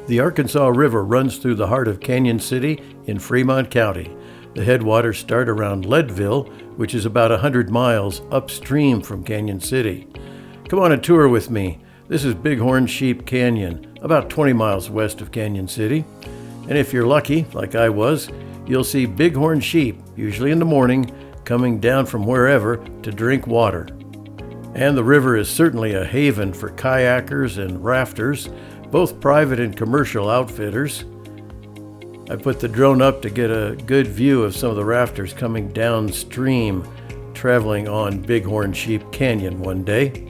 The Arkansas River runs through the heart of Canon City in Fremont County. The headwaters start around Leadville, which is about 100 miles upstream from Canon City. Come on a tour with me. This is Bighorn Sheep Canyon, about 20 miles west of Canon City. And if you're lucky, like I was, you'll see bighorn sheep, usually in the morning, coming down from wherever to drink water. And the river is certainly a haven for kayakers and rafters, both private and commercial outfitters. I put the drone up to get a good view of some of the rafters coming downstream, traveling on Bighorn Sheep Canyon one day.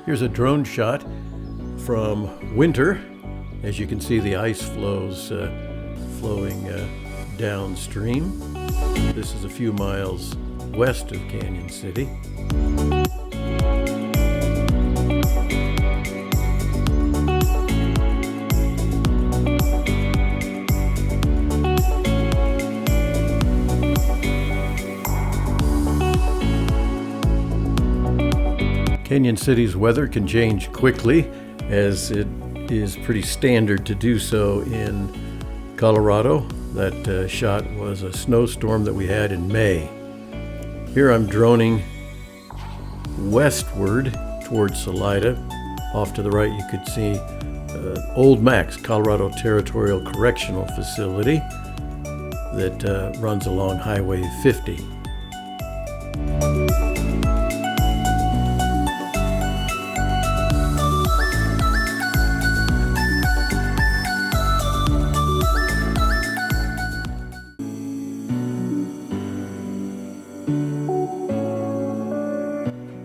Here's a drone shot from winter. As you can see, the ice flows flowing downstream. This is a few miles west of Canon City. Canon City's weather can change quickly, as it is pretty standard to do so in Colorado. That shot was a snowstorm that we had in May. Here I'm droning westward towards Salida. Off to the right you could see Old Max, Colorado Territorial Correctional Facility, that runs along Highway 50.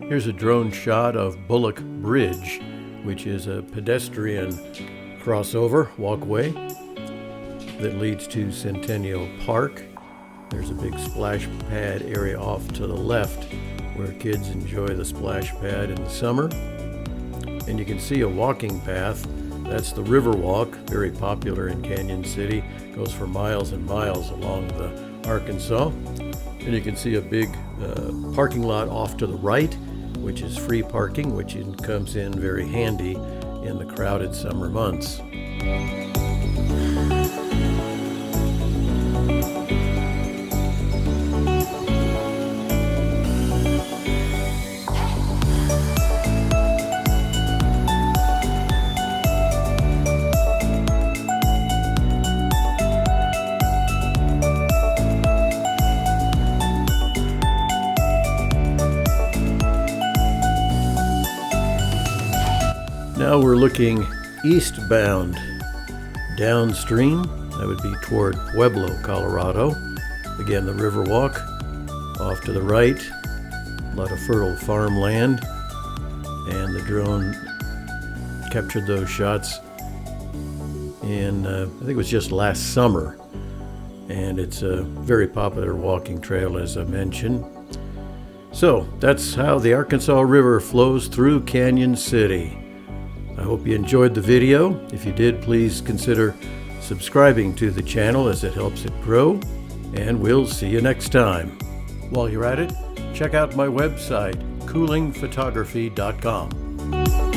Here's a drone shot of Bullock Bridge, which is a pedestrian crossover walkway that leads to Centennial Park. There's a big splash pad area off to the left where kids enjoy the splash pad in the summer. And you can see a walking path. That's the Riverwalk, very popular in Canon City. Goes for miles and miles along the Arkansas. And you can see a big parking lot off to the right, which is free parking, which comes in very handy in the crowded summer months. Now we're looking eastbound, downstream. That would be toward Pueblo, Colorado. Again, the Riverwalk off to the right. A lot of fertile farmland, and the drone captured those shots in, I think it was just last summer, and it's a very popular walking trail, as I mentioned. So that's how the Arkansas River flows through Cañon City. I hope you enjoyed the video. If you did, please consider subscribing to the channel as it helps it grow, and we'll see you next time. While you're at it, check out my website, coolingphotography.com.